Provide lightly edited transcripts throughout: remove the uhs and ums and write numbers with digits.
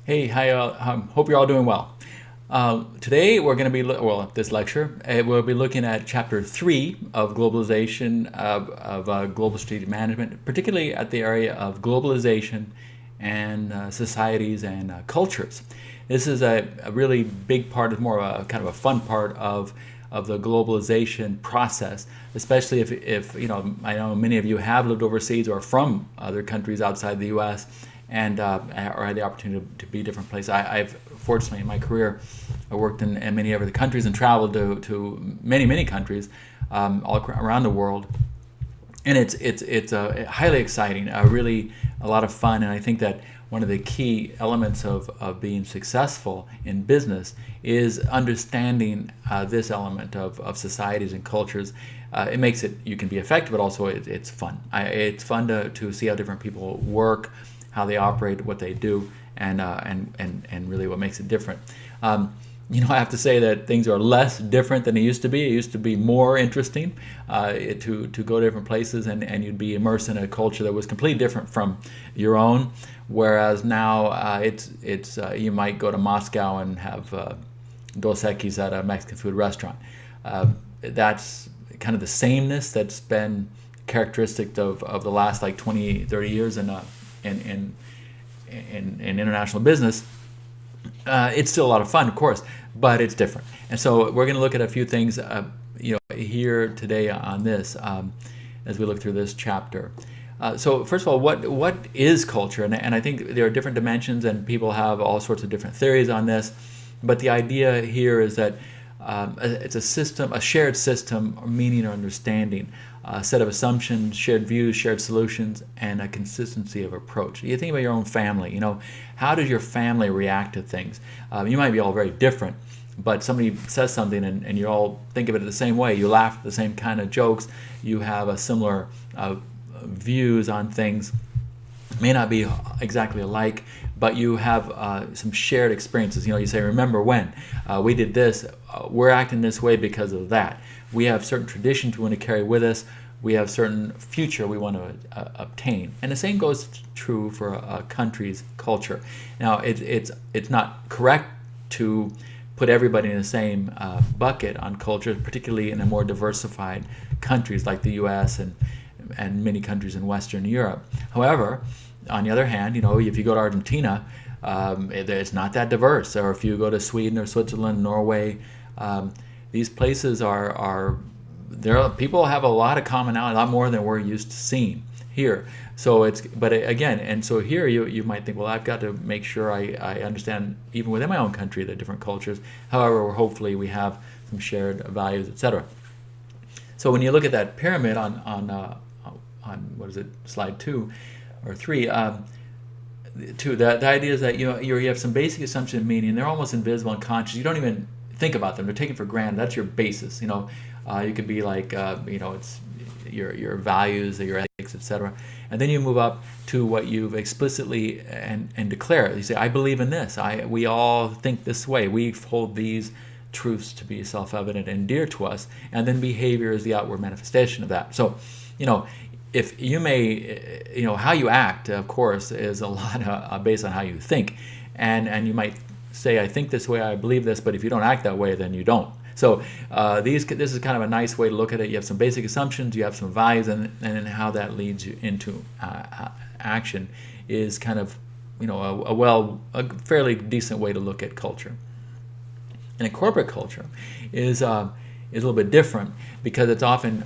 Hey, hi, hope you're all doing well. Today we're going to be, this lecture, we'll be looking at chapter 3 of globalization, of global strategic management, particularly at the area of globalization and societies and cultures. This is a really big part, it's more of a kind of a fun part of the globalization process, especially if I know many of you have lived overseas or from other countries outside the U.S. and or had the opportunity to be different places. I've fortunately in my career, I worked in many other countries and traveled to many countries all around the world, and it's highly exciting, really a lot of fun, and I think that one of the key elements of being successful in business is understanding this element of societies and cultures. It makes it, you can be effective, but also it's fun. It's fun to see how different people work, how they operate, what they do, and really what makes it different. I have to say that things are less different than it used to be. It used to be more interesting to go to different places, and you'd be immersed in a culture that was completely different from your own. Whereas now it's you might go to Moscow and have Dos Equis at a Mexican food restaurant. That's kind of the sameness that's been characteristic of the last like 20, 30 years in, in international business. It's still a lot of fun, of course, but it's different. And so we're going to look at a few things, here today on this as we look through this chapter. So first of all, what is culture? And I think there are different dimensions, and people have all sorts of different theories on this. But the idea here is that it's a system, a shared system, or meaning or understanding, a set of assumptions, shared views, shared solutions, and a consistency of approach. You think about your own family. How does your family react to things? You might be all very different, but somebody says something and you all think of it the same way. You laugh at the same kind of jokes. You have a similar views on things. May not be exactly alike, but you have some shared experiences. You say, remember when we did this, we're acting this way because of that. We have certain traditions we want to carry with us. We have certain future we want to obtain. And the same goes true for a country's culture. Now, it's not correct to put everybody in the same bucket on culture, particularly in a more diversified countries like the U.S. and many countries in Western Europe. However, on the other hand, if you go to Argentina, it's not that diverse. Or if you go to Sweden or Switzerland, Norway, these places are there. People have a lot of commonality, a lot more than we're used to seeing here. So but again, and so here you might think, well, I've got to make sure I understand even within my own country the different cultures. However, hopefully we have some shared values, etc. So when you look at that pyramid on what is it, slide 2 or 3, the idea is that you have some basic assumption and meaning. They're almost invisible and conscious. You don't even think about them. They're taken for granted. That's your basis. You could be like it's your values, your ethics, etc. And then you move up to what you've explicitly and declare. You say, I believe in this. We all think this way. We hold these truths to be self-evident and dear to us. And then behavior is the outward manifestation of that. So, if you may, how you act, of course, is a lot based on how you think. And you might say, I think this way, I believe this, but if you don't act that way, then you don't. So this is kind of a nice way to look at it. You have some basic assumptions, you have some values, and then how that leads you into action is kind of, a fairly decent way to look at culture. And a corporate culture is a little bit different because it's often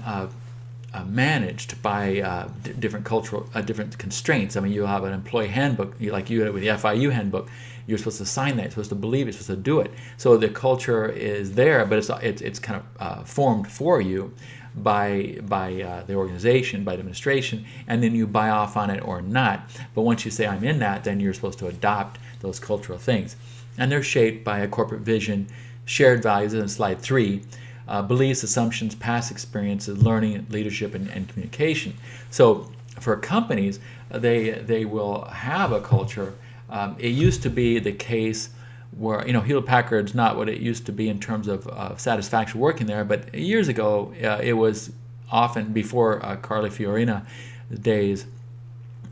managed by different cultural, different constraints. I mean, you have an employee handbook, like you had with the FIU handbook. You're supposed to sign that. You're supposed to believe it. You're supposed to do it. So the culture is there, but it's kind of formed for you by the organization, by the administration, and then you buy off on it or not. But once you say I'm in that, then you're supposed to adopt those cultural things, and they're shaped by a corporate vision, shared values. In slide 3. Beliefs, assumptions, past experiences, learning, leadership, and communication. So for companies, they will have a culture. It used to be the case where, Hewlett Packard's not what it used to be in terms of satisfaction working there, but years ago it was often before Carly Fiorina days.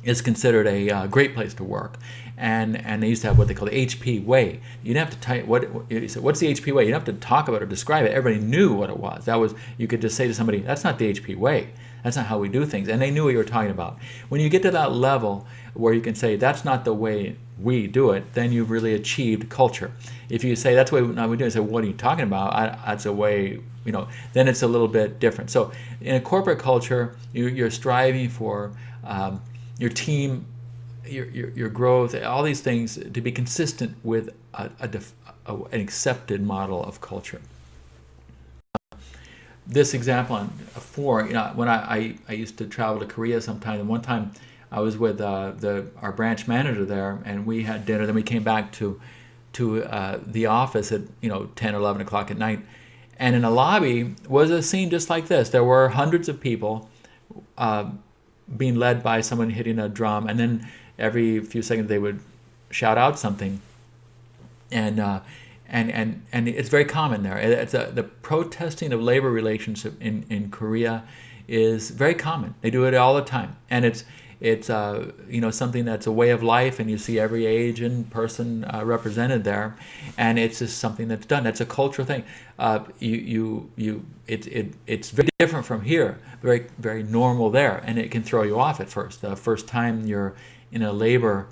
is considered a great place to work, and they used to have what they call the HP way. You didn't have to type what you said. What's the HP way? You didn't have to talk about it or describe it. Everybody knew what it was. That was, you could just say to somebody, "That's not the HP way. That's not how we do things," and they knew what you were talking about. When you get to that level where you can say that's not the way we do it, then you've really achieved culture. If you say that's the way we do it, say, "What are you talking about? That's a way." Then it's a little bit different. So in a corporate culture, you're striving for your team, your growth, all these things to be consistent with an accepted model of culture. This example on 4, when I used to travel to Korea sometime, and one time I was with our branch manager there, and we had dinner. Then we came back to the office at 10 or 11 o'clock at night, and in the lobby was a scene just like this. There were hundreds of people being led by someone hitting a drum, and then every few seconds they would shout out something, and it's very common there. The protesting of labor relations in Korea is very common. They do it all the time, and it's something that's a way of life, and you see every age and person represented there, and it's just something that's done. That's a cultural thing. It's very different from here. Very, very normal there, and it can throw you off at first. The first time you're in a labor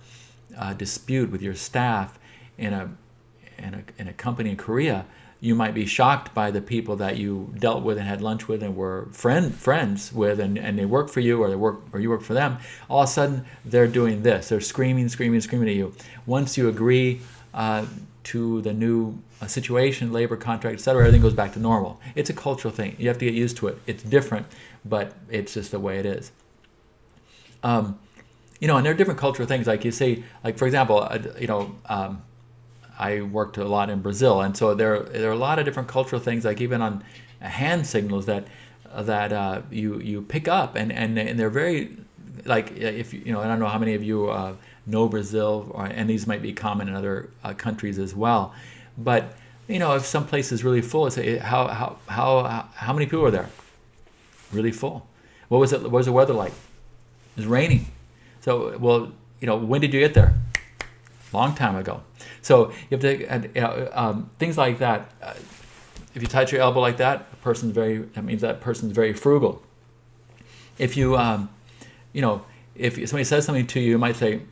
dispute with your staff in a company in Korea, you might be shocked by the people that you dealt with and had lunch with and were friends with, and they work for you, or you work for them. All of a sudden, they're doing this. They're screaming at you. Once you agree to the new situation, labor contract, etc., everything goes back to normal. It's a cultural thing. You have to get used to it. It's different, but it's just the way it is. And there are different cultural things. Like you say, like for example, I worked a lot in Brazil, and so there are a lot of different cultural things, like even on hand signals that you pick up, and they're very, like, if I don't know how many of you know Brazil, and these might be common in other countries as well, but if some place is really full, say how many people are there? Really full. What was it? What was the weather like? It was raining. So when did you get there? Long time ago. So you have to things like that. If you touch your elbow like that, that means that person's very frugal. If you if somebody says something to you, you might say,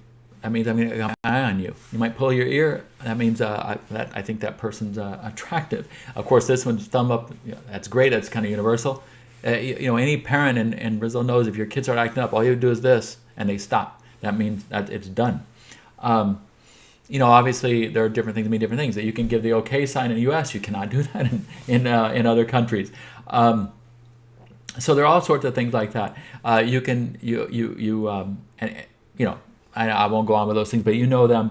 that means I'm going to have an eye on you. You might pull your ear. That means I think that person's attractive. Of course, this one's thumb up. That's great. That's kind of universal. Any parent in Brazil knows if your kids are acting up, all you do is this, and they stop. That means that it's done. Obviously there are different things that mean different things. That you can give the okay sign in the U.S., you cannot do that in other countries. So there are all sorts of things like that. I won't go on with those things, but you know them.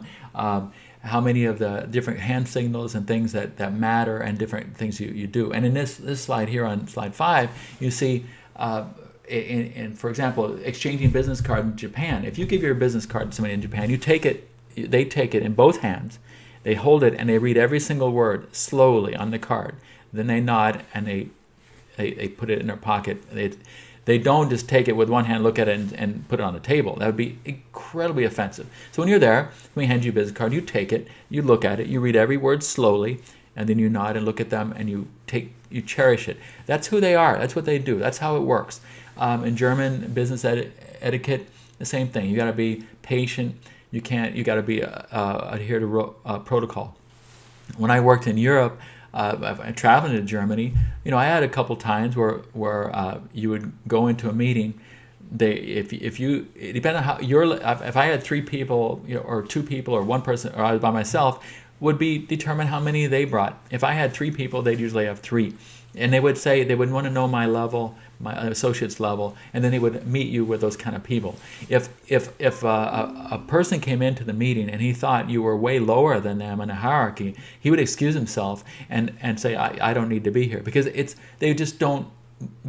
How many of the different hand signals and things that matter, and different things you do. And in this slide here on slide 5, you see. For example, exchanging business card in Japan. If you give your business card to somebody in Japan, they take it in both hands, they hold it, and they read every single word slowly on the card. Then they nod, and they put it in their pocket. They don't just take it with one hand, look at it, and put it on the table. That would be incredibly offensive. So when you're there, we hand you a business card, you take it, you look at it, you read every word slowly, and then you nod and look at them, and you cherish it. That's who they are. That's what they do. That's how it works. In German business etiquette, the same thing. You got to be patient. You got to be adhere to protocol. When I worked in Europe, traveling to Germany, I had a couple times where you would go into a meeting. It depends on how if I had 3 people, or 2 people, or 1 person, or I was by myself, would be determine how many they brought. If I had 3 people, they'd usually have 3. And they would want to know my level, my associate's level, and then they would meet you with those kind of people. If a person came into the meeting and he thought you were way lower than them in a hierarchy, he would excuse himself and say, I don't need to be here, because they just don't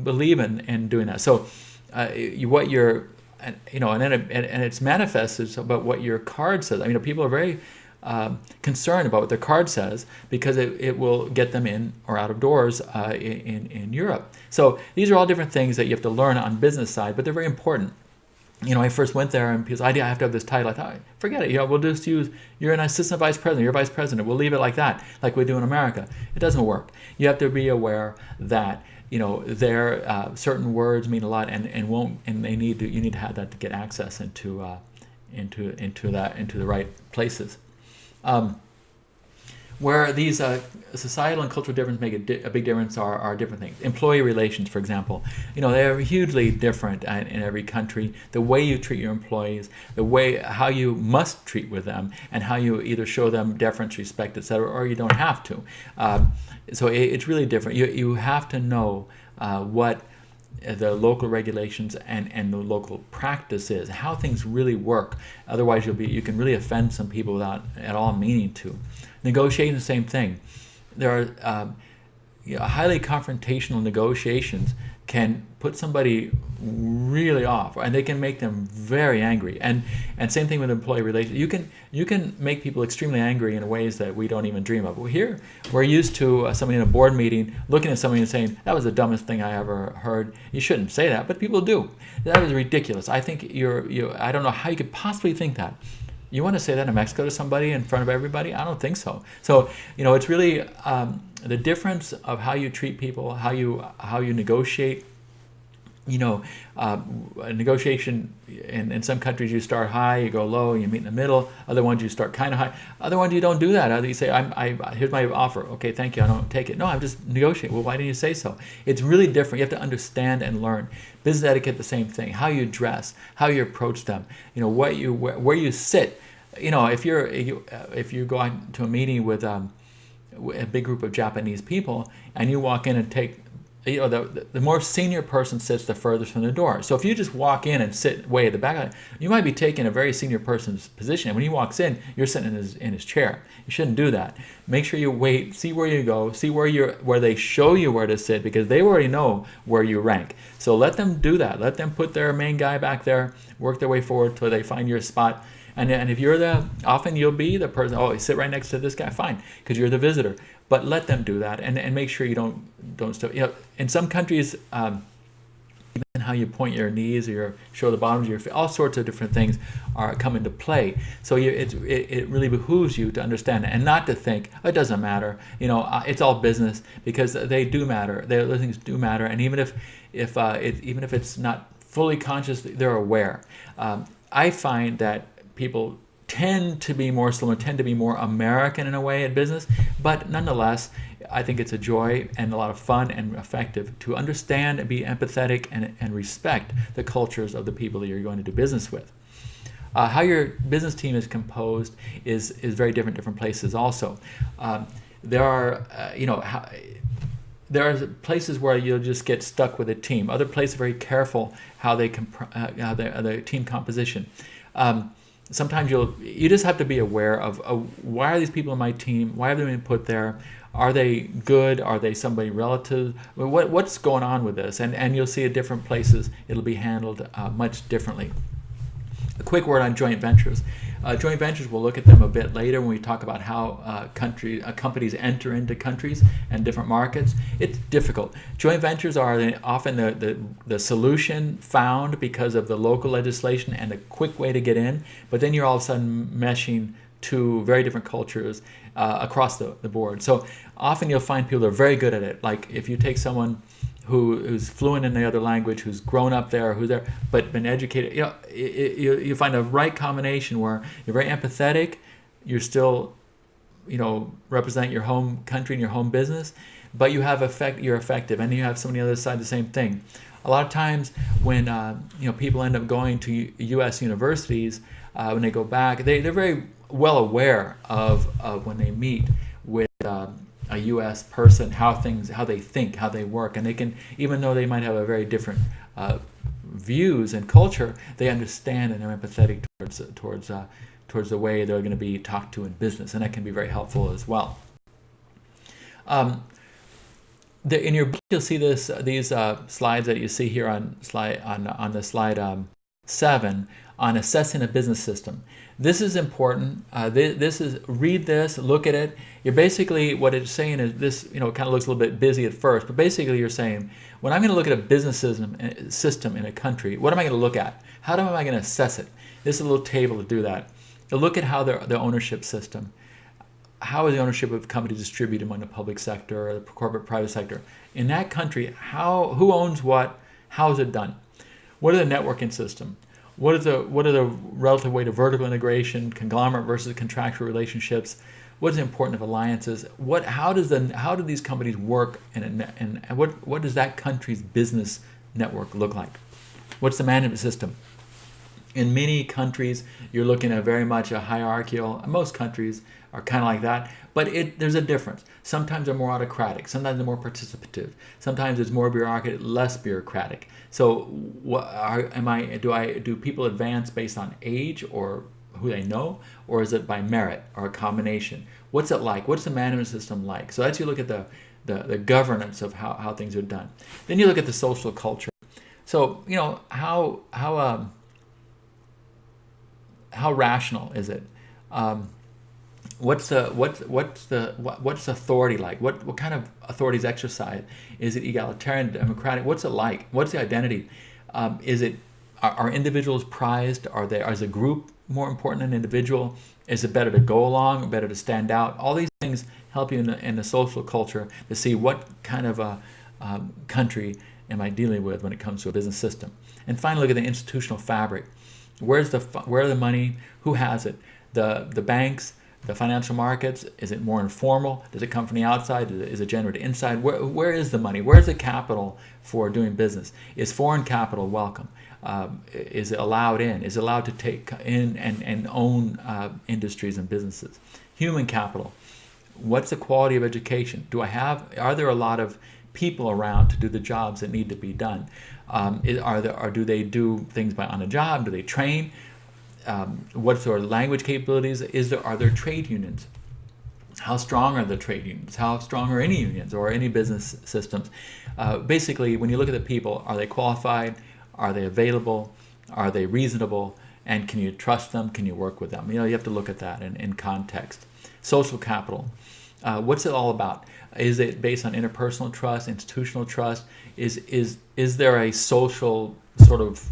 believe in doing that. So what you're, and it's manifested about what your card says. People are very concerned about what their card says, because it will get them in or out of doors in Europe. So these are all different things that you have to learn on business side, but they're very important. I first went there and people said, I have to have this title. I thought, forget it. We'll just use, you're an assistant vice president, you're vice president. We'll leave it like that, like we do in America. It doesn't work. You have to be aware that, there certain words mean a lot and they need to, you need to have that to get access into the right places. Where these societal and cultural differences make a big difference are different things. Employee relations, for example, they're hugely different in every country. The way you treat your employees, how you must treat with them, and how you either show them deference, respect, etc., or you don't have to. So it's really different. You have to know what the local regulations and the local practice is, how things really work. Otherwise, you can really offend some people without at all meaning to. Negotiating, the same thing. There are highly confrontational negotiations can put somebody really off, and they can make them very angry. And same thing with employee relations. You can make people extremely angry in ways that we don't even dream of. Well, here we're used to somebody in a board meeting looking at somebody and saying, "That was the dumbest thing I ever heard." You shouldn't say that, but people do. That was ridiculous. I think I don't know how you could possibly think that. You want to say that in Mexico to somebody in front of everybody? I don't think so. So, it's really the difference of how you treat people, how you negotiate. Negotiation in some countries you start high, you go low, you meet in the middle. Other ones you start kind of high. Other ones you don't do that. Other you say, here's my offer. Okay, thank you. I don't take it. No, I'm just negotiating. Well, why didn't you say so? It's really different. You have to understand and learn. Business etiquette, the same thing. How you dress, how you approach them. Where you sit. If you go out to a meeting with a big group of Japanese people and you walk in and take. The more senior person sits the furthest from the door. So if you just walk in and sit way at the back, you might be taking a very senior person's position. And when he walks in, you're sitting in his chair. You shouldn't do that. Make sure you wait, see where you go, see where they show you where to sit, because they already know where you rank. So let them do that. Let them put their main guy back there, work their way forward till they find your spot. And if you're often you'll be the person, you sit right next to this guy, fine, because you're the visitor. But let them do that, and make sure you don't stop. In some countries, even how you point your knees or show the bottoms of your feet, all sorts of different things come into play. So it really behooves you to understand and not to think it doesn't matter. It's all business, because they do matter. Those things do matter, and even if it's not fully conscious, they're aware. I find that people tend to be more similar, tend to be more American in a way at business, but nonetheless, I think it's a joy and a lot of fun and effective to understand and be empathetic and respect the cultures of the people that you're going to do business with. How your business team is composed is very different places also. There are places where you'll just get stuck with a team. Other places are very careful how the team composition. Sometimes you just have to be aware of why are these people in my team? Why have they been put there? Are they good? Are they somebody relative? What's going on with this? And you'll see at different places it'll be handled much differently. A quick word on joint ventures. Joint ventures, we'll look at them a bit later when we talk about how companies enter into countries and different markets. It's difficult. Joint ventures are often the solution found because of the local legislation and a quick way to get in, but then you're all of a sudden meshing two very different cultures across the board. So often you'll find people that are very good at it. Like if you take someone who's fluent in the other language, who's grown up there, who's there, but been educated. You find a right combination where you're very empathetic, you're still, represent your home country and your home business, but you're effective, and you have somebody on the other side the same thing. A lot of times when people end up going to U.S. universities, when they go back, they're very well aware of when they meet with a U.S. person, how they think, how they work, and they can, even though they might have a very different views and culture, they understand and are empathetic towards the way they're going to be talked to in business, and that can be very helpful as well. In your book, you'll see these slides that you see here on the slide 7 on assessing a business system. This is important. Read this, look at it. You're basically, what it's saying is this, kind of looks a little bit busy at first, but basically you're saying, when I'm going to look at a business system in a country, what am I going to look at? How am I going to assess it? This is a little table to do that. To look at how the ownership system, how is the ownership of companies distributed among the public sector or the corporate private sector? In that country, who owns what? How is it done? What are the networking system? What are the relative way to vertical integration, conglomerate versus contractual relationships? What is the importance of alliances? How do these companies work, and what does that country's business network look like? What's the management system? In many countries, you're looking at very much a hierarchical. Most countries are kind of like that, but there's a difference. Sometimes they're more autocratic. Sometimes they're more participative. Sometimes it's more bureaucratic, less bureaucratic. So, do people advance based on age or who they know, or is it by merit or a combination? What's it like? What's the management system like? So that's you look at the governance of how things are done. Then you look at the social culture. So how rational is it? What's authority like? What kind of authority is exercised? Is it egalitarian, democratic? What's it like? What's the identity? Are individuals prized? Is a group more important than an individual? Is it better to go along, better to stand out? All these things help you in the social culture to see what kind of a country am I dealing with when it comes to a business system. And finally, look at the institutional fabric. Where are the money? Who has it? The banks, the financial markets. Is it more informal? Does it come from the outside? Is it generated inside? Where is the money? Where's the capital for doing business? Is foreign capital welcome? Is it allowed in? Is it allowed to take in and own industries and businesses? Human capital. What's the quality of education? Are there a lot of people around to do the jobs that need to be done? Do they do things on the job? Do they train? What sort of language capabilities? Are there trade unions? How strong are the trade unions? How strong are any unions or any business systems? Basically, when you look at the people, are they qualified? Are they available? Are they reasonable? And can you trust them? Can you work with them? You have to look at that in context. Social capital. What's it all about? Is it based on interpersonal trust, institutional trust? Is there a social sort of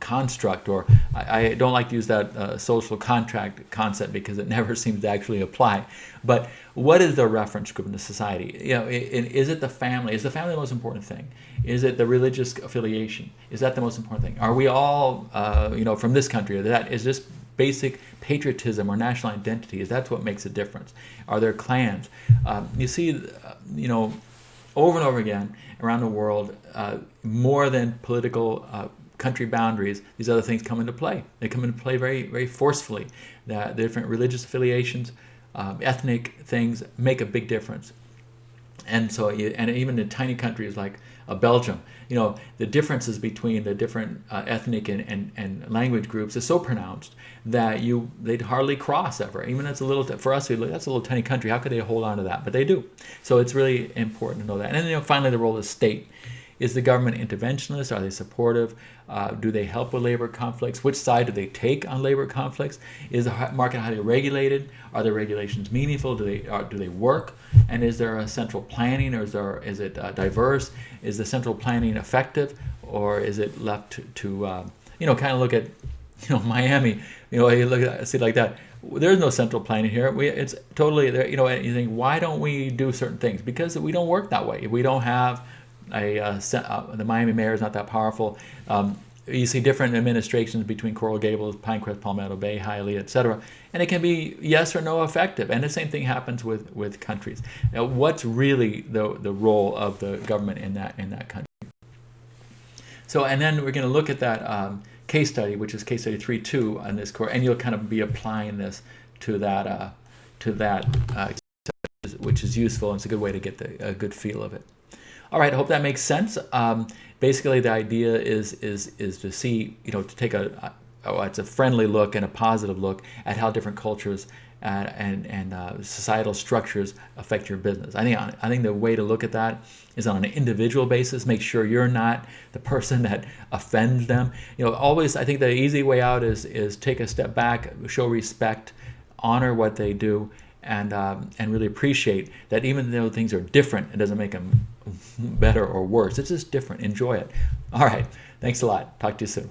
construct, or I don't like to use that social contract concept because it never seems to actually apply. But what is the reference group in the society? Is it the family? Is the family the most important thing? Is it the religious affiliation? Is that the most important thing? Are we all, from this country or that? Is this basic patriotism or national identity? Is that what makes a difference? Are there clans? You see, over and over again around the world, more than political country boundaries, these other things come into play. They come into play very, very forcefully. The different religious affiliations, ethnic things make a big difference. And so, and even in tiny countries like Belgium, the differences between the different ethnic and language groups is so pronounced that they'd hardly cross ever. Even for us, that's a little tiny country. How could they hold on to that? But they do. So it's really important to know that. And then finally, the role of the state. Is the government interventionist? Are they supportive? Do they help with labor conflicts? Which side do they take on labor conflicts? Is the market highly regulated? Are the regulations meaningful? Do they work? And is there a central planning, or is it diverse? Is the central planning effective, or is it left to kind of look at Miami? You look at a city like that. There's no central planning here. It's totally there. And you think, why don't we do certain things? Because we don't work that way. We don't have the Miami mayor is not that powerful. You see different administrations between Coral Gables, Pinecrest, Palmetto Bay, Hialeah, etc., and it can be yes or no effective. And the same thing happens with countries. Now, what's really the role of the government in that country? So, and then we're going to look at that case study, which is case study 3.2 on this course, and you'll kind of be applying this to that which is useful, and it's a good way to get a good feel of it. All right, I hope that makes sense. Basically, the idea is to see, to take it's a friendly look and a positive look at how different cultures and societal structures affect your business. I think the way to look at that is on an individual basis. Make sure you're not the person that offends them. Always, I think the easy way out is take a step back, show respect, honor what they do, and really appreciate that even though things are different, it doesn't make them better or worse. It's just different. Enjoy it. All right. Thanks a lot. Talk to you soon.